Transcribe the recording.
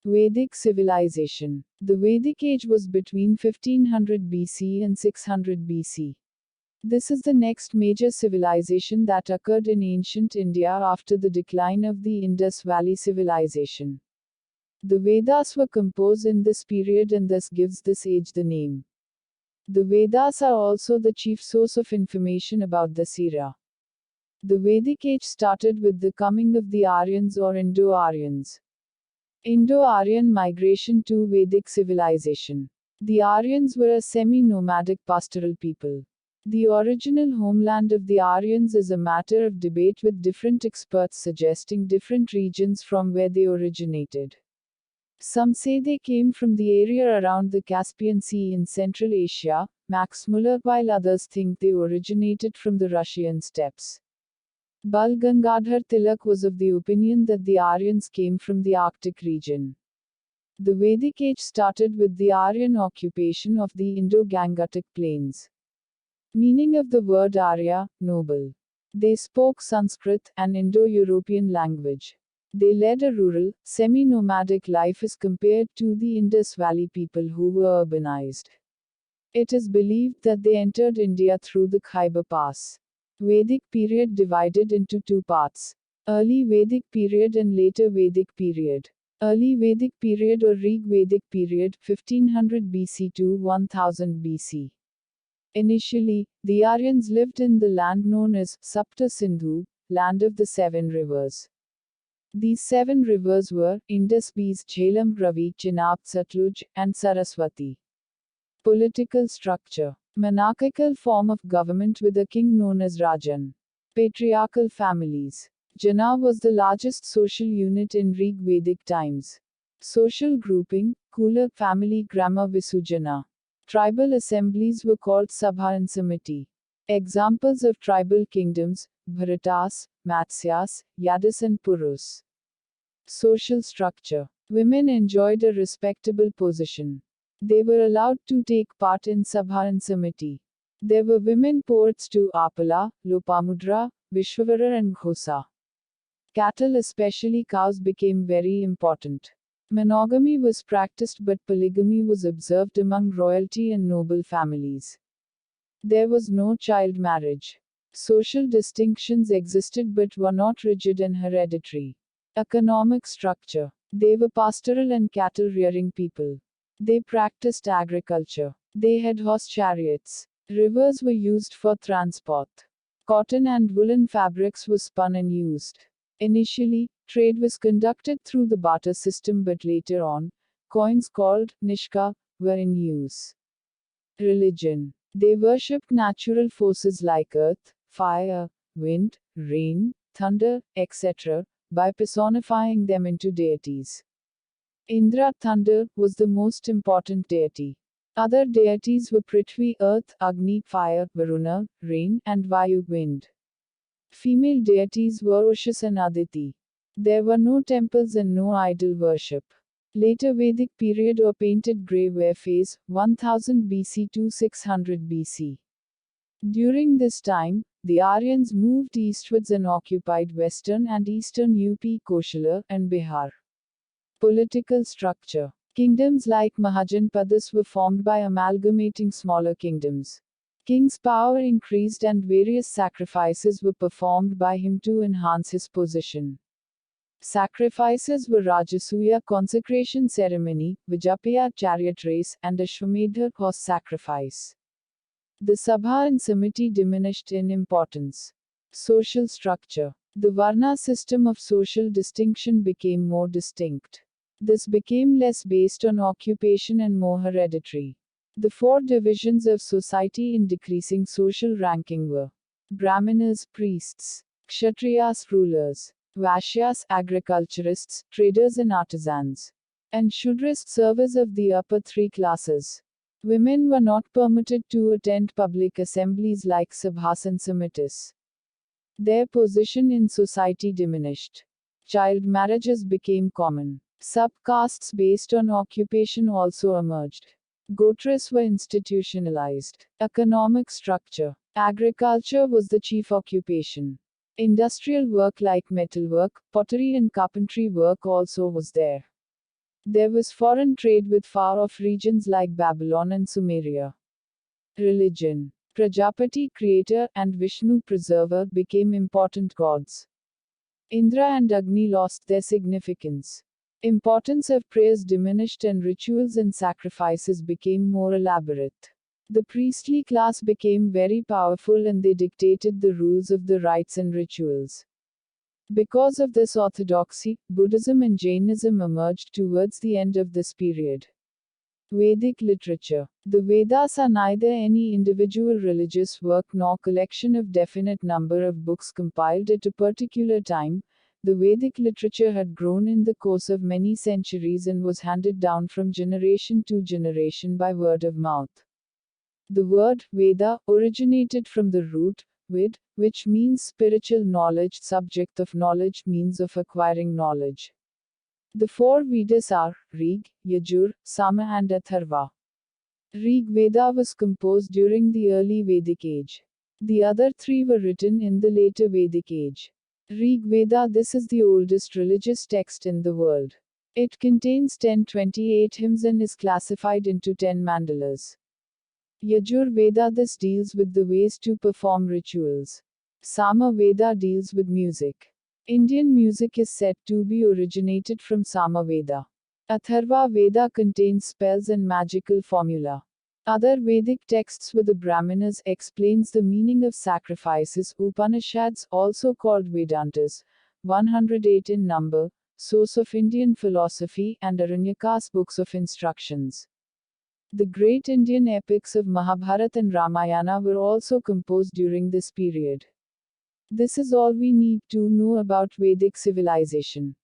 Vedic civilization. The Vedic age was between 1500 BC and 600 BC. This is the next major civilization that occurred in ancient India after the decline of the Indus Valley civilization. The Vedas were composed in this period and thus gives this age the name. The Vedas are also the chief source of information about this era. The Vedic age started with the coming of the Aryans or Indo-Aryans. Indo-Aryan migration to Vedic civilization. The Aryans were a semi-nomadic pastoral people. The original homeland of the Aryans is a matter of debate with different experts suggesting different regions from where they originated. Some say they came from the area around the Caspian Sea in Central Asia, Max Muller, while others think they originated from the Russian steppes. Bal Gangadhar Tilak was of the opinion that the Aryans came from the Arctic region. The Vedic age started with the Aryan occupation of the Indo-Gangetic plains. Meaning of the word Arya, noble. They spoke Sanskrit, an Indo-European language. They led a rural, semi-nomadic life as compared to the Indus Valley people who were urbanized. It is believed that they entered India through the Khyber Pass. Vedic period divided into two parts. Early Vedic period and later Vedic period. Early Vedic period or Rig Vedic period, 1500 BC to 1000 BC. Initially, the Aryans lived in the land known as Sapta Sindhu, land of the seven rivers. These seven rivers were Indus, Beas, Jhelum, Ravi, Chenab, Satluj, and Saraswati. Political structure. Monarchical form of government with a king known as Rajan. Patriarchal families. Jana was the largest social unit in Rig Vedic times. Social grouping, Kula family Grama Visujana. Tribal assemblies were called Sabha and Samiti. Examples of tribal kingdoms, Bharatas, Matsyas, Yadus and Purus. Social structure. Women enjoyed a respectable position. They were allowed to take part in Sabha and Samiti. There were women poets too: Apala, Lopamudra, Vishwavara and Ghosa. Cattle, especially cows, became very important. Monogamy was practiced but polygamy was observed among royalty and noble families. There was no child marriage. Social distinctions existed but were not rigid and hereditary. Economic structure. They were pastoral and cattle rearing people. They practiced agriculture. They had horse chariots. Rivers were used for transport. Cotton and woolen fabrics were spun and used. Initially, trade was conducted through the barter system, but later on, coins called nishka were in use. Religion. They worshipped natural forces like earth, fire, wind, rain, thunder, etc., by personifying them into deities. Indra, thunder, was the most important deity. Other deities were Prithvi, earth, Agni, fire, Varuna, rain, and Vayu, wind. Female deities were Ushas and Aditi. There were no temples and no idol worship. Later Vedic period or painted grey ware phase, 1000 BC to 600 BC. During this time, the Aryans moved eastwards and occupied western and eastern UP, Koshala, and Bihar. Political structure. Kingdoms like Mahajanpadas were formed by amalgamating smaller kingdoms. King's power increased and various sacrifices were performed by him to enhance his position. Sacrifices were Rajasuya consecration ceremony, Vijapaya chariot race, and Ashwamedha horse sacrifice. The Sabha and Samiti diminished in importance. Social structure. The Varna system of social distinction became more distinct. This became less based on occupation and more hereditary. The four divisions of society in decreasing social ranking were Brahmanas, priests; Kshatriyas, rulers; Vaishyas, agriculturists, traders and artisans; and Shudras, servers of the upper three classes. Women were not permitted to attend public assemblies like Sabhas and Samitis. Their position in society diminished. Child marriages became common. Sub-castes based on occupation also emerged. Gotras were institutionalized. Economic structure. Agriculture was the chief occupation. Industrial work like metalwork, pottery and carpentry work also was there. There was foreign trade with far-off regions like Babylon and Sumeria. Religion. Prajapati, creator, and Vishnu, preserver, became important gods. Indra and Agni lost their significance. Importance of prayers diminished and rituals and sacrifices became more elaborate. The priestly class became very powerful and they dictated the rules of the rites and rituals. Because of this orthodoxy, Buddhism and Jainism emerged towards the end of this period. Vedic literature. The Vedas are neither any individual religious work nor collection of definite number of books compiled at a particular time. The Vedic literature had grown in the course of many centuries and was handed down from generation to generation by word of mouth. The word Veda originated from the root Vid, which means spiritual knowledge, subject of knowledge, means of acquiring knowledge. The four Vedas are Rig, Yajur, Sama, and Atharva. Rig Veda was composed during the early Vedic age. The other three were written in the later Vedic age. Rig Veda, this is the oldest religious text in the world. It contains 1028 hymns and is classified into 10 mandalas. Yajur Veda, this deals with the ways to perform rituals. Sama Veda deals with music. Indian music is said to be originated from Sama Veda. Atharva Veda contains spells and magical formula. Other Vedic texts with the Brahmanas explains the meaning of sacrifices. Upanishads, also called Vedantas, 108 in number, source of Indian philosophy, and Aranyakas, books of instructions. The great Indian epics of Mahabharata and Ramayana were also composed during this period. This is all we need to know about Vedic civilization.